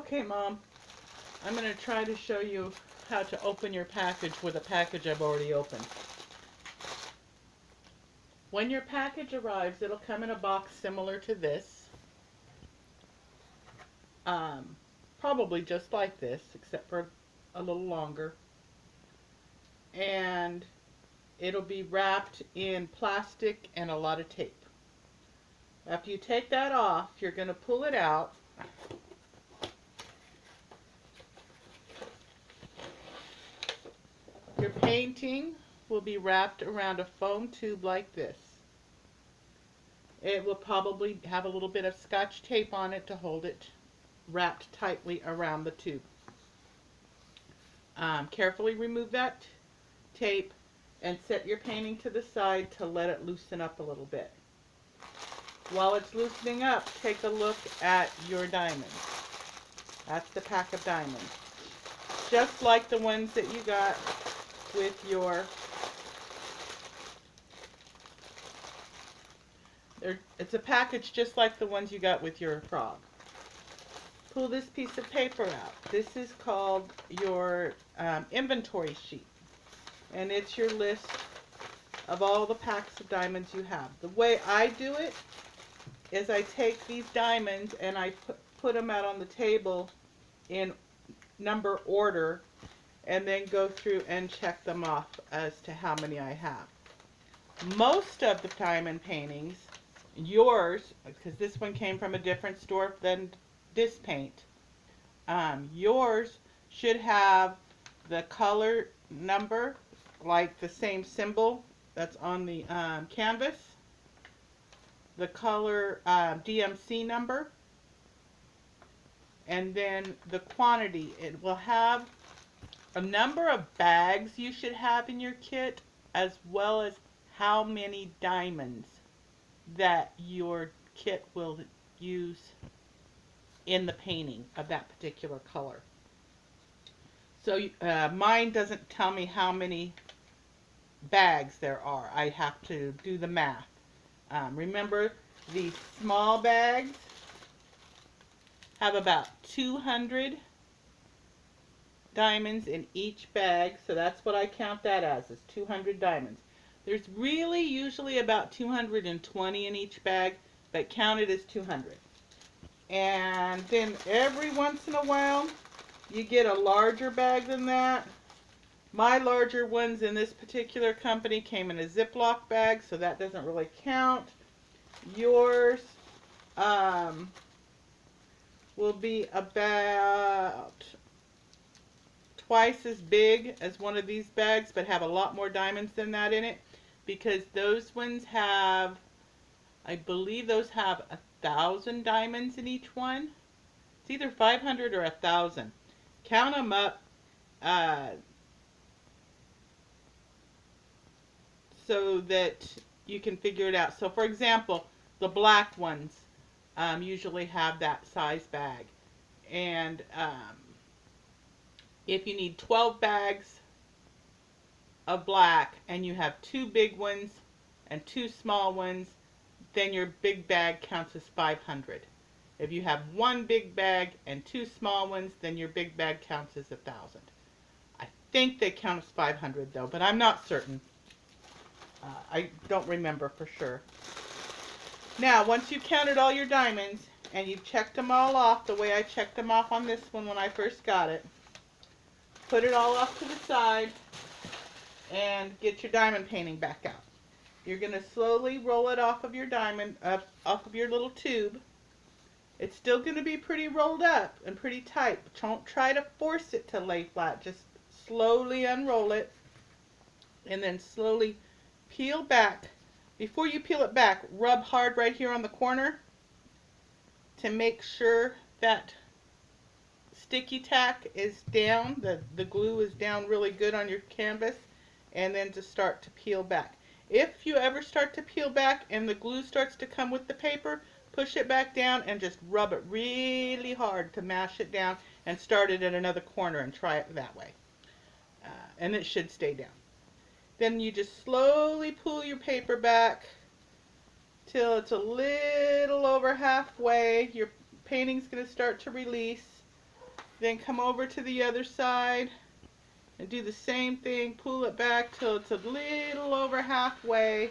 Okay, Mom, I'm going to try to show you how to open your package with a package I've already opened. When your package arrives, it'll come in a box similar to this. Probably just like this, except for a little longer. And it'll be wrapped in plastic and a lot of tape. After you take that off, you're going to pull it out. Your painting will be wrapped around a foam tube like this. It will probably have a little bit of Scotch tape on it to hold it wrapped tightly around the tube. Carefully remove that tape and set your painting to the side to let it loosen up a little bit. While it's loosening up, take a look at your diamonds. That's the pack of diamonds. Just like the ones that you got with your, it's a package just like the ones you got with your frog. Pull this piece of paper out. This is called your inventory sheet, and it's your list of all the packs of diamonds you have. The way I do it is I take these diamonds and I put them out on the table in number order, and then go through and check them off as to how many I have. Most of the diamond paintings, yours, because this one came from a different store than this paint, yours should have the color number, like the same symbol that's on the canvas, the color DMC number, and then the quantity. It will have a number of bags you should have in your kit, as well as how many diamonds that your kit will use in the painting of that particular color. So mine doesn't tell me how many bags there are. I have to do the math. Remember, these small bags have about 200 diamonds in each bag, so that's what I count that as, is 200 diamonds. There's really usually about 220 in each bag, but count it as 200. And then every once in a while, you get a larger bag than that. My larger ones in this particular company came in a Ziploc bag, so that doesn't really count. Yours will be about twice as big as one of these bags, but have a lot more diamonds than that in it, because those ones have, I believe those have 1,000 diamonds in each one. It's either 500 or 1,000. Count them up so that you can figure it out. So for example, the black ones usually have that size bag. And if you need 12 bags of black and you have 2 big ones and 2 small ones, then your big bag counts as 500. If you have 1 big bag and 2 small ones, then your big bag counts as 1,000. I think they count as 500 though, but I'm not certain. I don't remember for sure. Now, once you've counted all your diamonds and you've checked them all off the way I checked them off on this one when I first got it, put it all off to the side and get your diamond painting back out. You're going to slowly roll it off of your diamond, off of your little tube. It's still going to be pretty rolled up and pretty tight. But don't try to force it to lay flat. Just slowly unroll it and then slowly peel back. Before you peel it back, rub hard right here on the corner to make sure that sticky tack is down, the glue is down really good on your canvas, and then to start to peel back. If you ever start to peel back and the glue starts to come with the paper, push it back down and just rub it really hard to mash it down, and start it at another corner and try it that way. And it should stay down. Then you just slowly pull your paper back till it's a little over halfway. Your painting's going to start to release. Then come over to the other side and do the same thing. Pull it back till it's a little over halfway.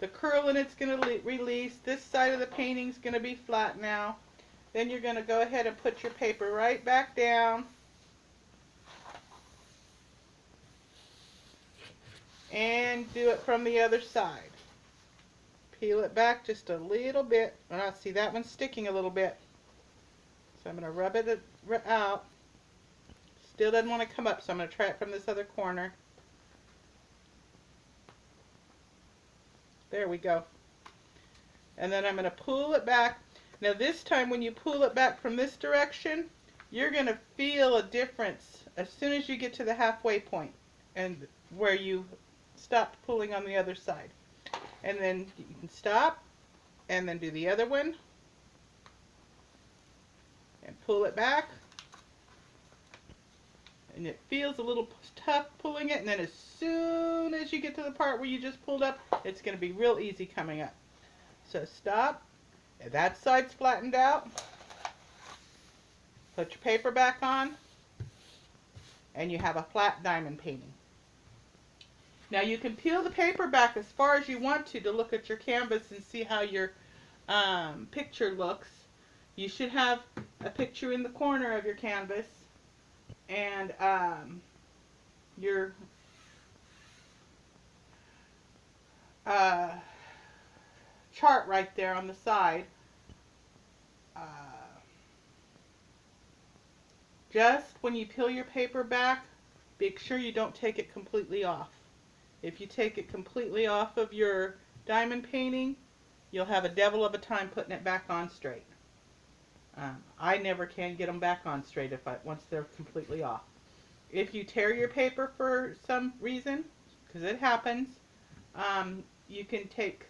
The curl in it's going to release. This side of the painting is going to be flat now. Then you're going to go ahead and put your paper right back down. And do it from the other side. Peel it back just a little bit. Oh, see, that one's sticking a little bit. So I'm going to rub it out. Still doesn't want to come up, so I'm going to try it from this other corner. There we go. And then I'm going to pull it back. Now this time when you pull it back from this direction, you're going to feel a difference as soon as you get to the halfway point and where you stopped pulling on the other side. And then you can stop and then do the other one and pull it back. And it feels a little tough pulling it, and then as soon as you get to the part where you just pulled up, it's going to be real easy coming up. So stop. And that side's flattened out. Put your paper back on, and you have a flat diamond painting. Now you can peel the paper back as far as you want to look at your canvas and see how your picture looks. You should have a picture in the corner of your canvas and your chart right there on the side. Just when you peel your paper back, make sure you don't take it completely off. If you take it completely off of your diamond painting, you'll have a devil of a time putting it back on straight. I never can get them back on straight once they're completely off. If you tear your paper for some reason, because it happens, you can take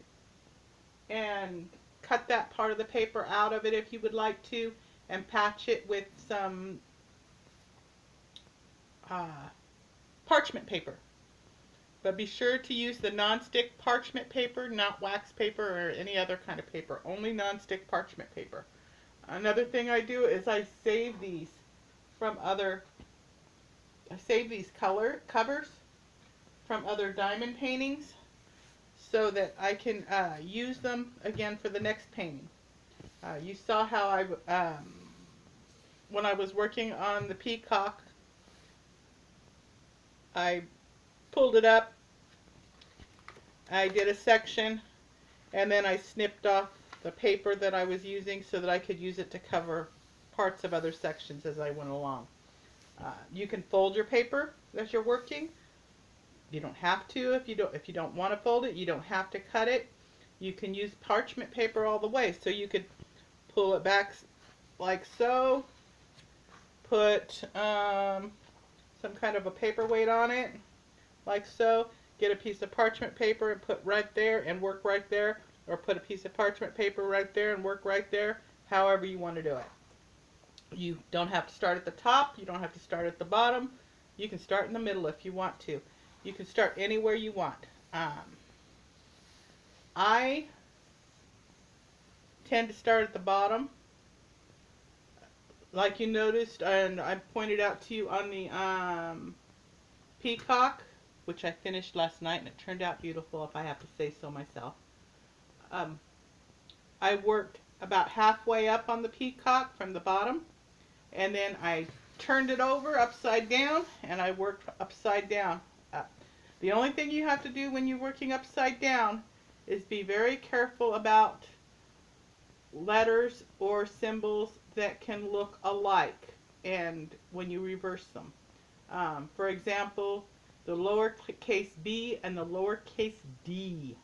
and cut that part of the paper out of it if you would like to, and patch it with some parchment paper. But be sure to use the non-stick parchment paper, not wax paper or any other kind of paper. Only non-stick parchment paper. Another thing I do is I save these from other, covers from other diamond paintings so that I can use them again for the next painting. You saw how when I was working on the peacock, I pulled it up, I did a section, and then I snipped off the paper that I was using so that I could use it to cover parts of other sections as I went along. You can fold your paper as you're working. You don't have to if you don't want to fold it. You don't have to cut it. You can use parchment paper all the way. So you could pull it back like so, put some kind of a paperweight on it like so, get a piece of parchment paper and put right there and work right there, or put a piece of parchment paper right there and work right there, however you want to do it. You don't have to start at the top, you don't have to start at the bottom, you can start in the middle if you want to. You can start anywhere you want. I tend to start at the bottom, like you noticed, and I pointed out to you on the peacock, which I finished last night, and it turned out beautiful, if I have to say so myself. I worked about halfway up on the peacock from the bottom, and then I turned it over upside down, and I worked upside down up. The only thing you have to do when you're working upside down is be very careful about letters or symbols that can look alike, and when you reverse them. For example, the lowercase b and the lowercase d.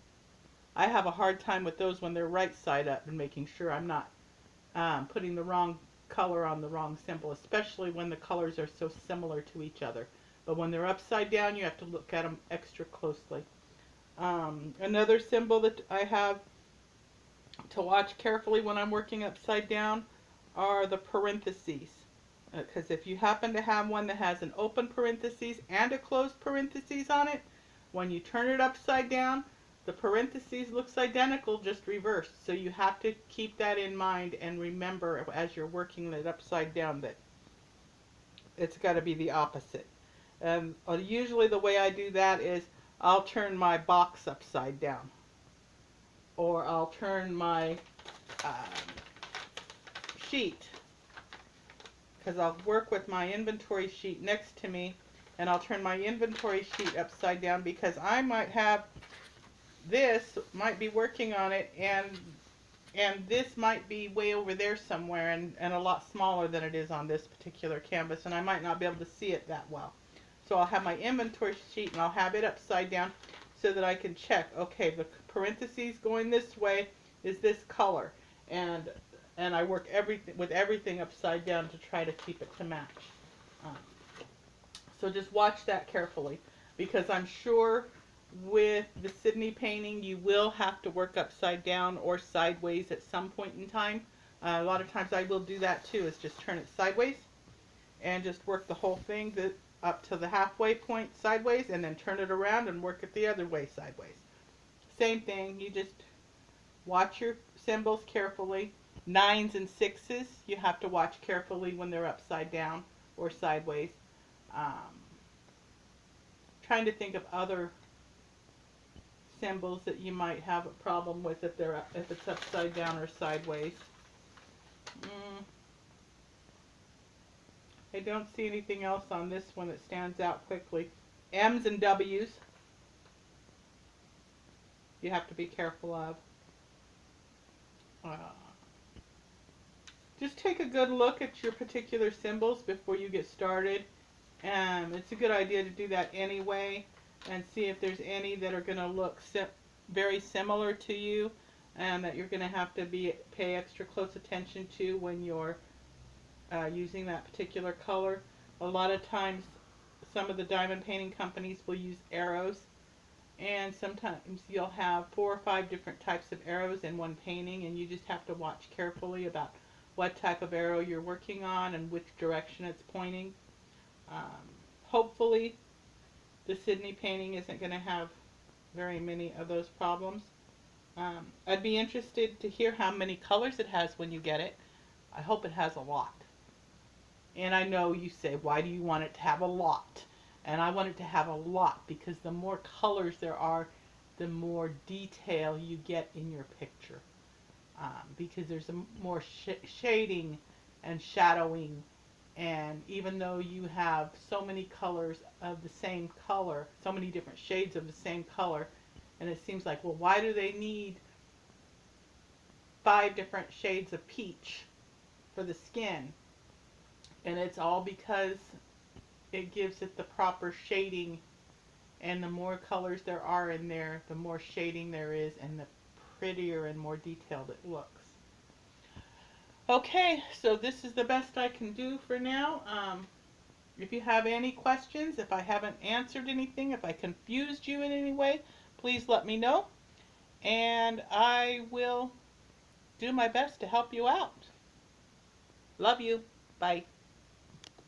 I have a hard time with those when they're right side up and making sure I'm not putting the wrong color on the wrong symbol, especially when the colors are so similar to each other. But when they're upside down, you have to look at them extra closely. Another symbol that I have to watch carefully when I'm working upside down are the parentheses. Because if you happen to have one that has an open parentheses and a closed parentheses on it, when you turn it upside down, The parentheses looks identical, just reversed. So you have to keep that in mind and remember as you're working it upside down that it's got to be the opposite. Usually the way I do that is I'll turn my box upside down, or I'll turn my um, sheet, because I'll work with my inventory sheet next to me, and I'll turn my inventory sheet upside down because I might have this, might be working on it, and this might be way over there somewhere and a lot smaller than it is on this particular canvas, and I might not be able to see it that well. So I'll have my inventory sheet and I'll have it upside down so that I can check, okay, the parentheses going this way is this color, and I work with everything upside down to try to keep it to match. Um, so just watch that carefully, because I'm sure with the Sydney painting you will have to work upside down or sideways at some point in time. A lot of times I will do that too, is just turn it sideways and just work the whole thing up to the halfway point sideways, and then turn it around and work it the other way sideways. Same thing, you just watch your symbols carefully. 9s and 6s you have to watch carefully when they're upside down or sideways. Trying to think of other symbols that you might have a problem with if it's upside down or sideways. I don't see anything else on this one that stands out quickly. M's and W's you have to be careful of. Just take a good look at your particular symbols before you get started. It's a good idea to do that anyway, and see if there's any that are going to look very similar to you, and that you're going to have to pay extra close attention to when you're using that particular color. A lot of times some of the diamond painting companies will use arrows, and sometimes you'll have 4 or 5 different types of arrows in one painting, and you just have to watch carefully about what type of arrow you're working on and which direction it's pointing. Hopefully the Sydney painting isn't going to have very many of those problems. I'd be interested to hear how many colors it has when you get it. I hope it has a lot. And I know you say, why do you want it to have a lot? And I want it to have a lot because the more colors there are, the more detail you get in your picture. Because there's more shading and shadowing, and even though you have so many colors of the same color, so many different shades of the same color, and it seems like, well, why do they need 5 different shades of peach for the skin? And it's all because it gives it the proper shading, and the more colors there are in there, the more shading there is, and the prettier and more detailed it looks. Okay, so this is the best I can do for now. If you have any questions, if I haven't answered anything, if I confused you in any way, please let me know, and I will do my best to help you out. Love you. Bye.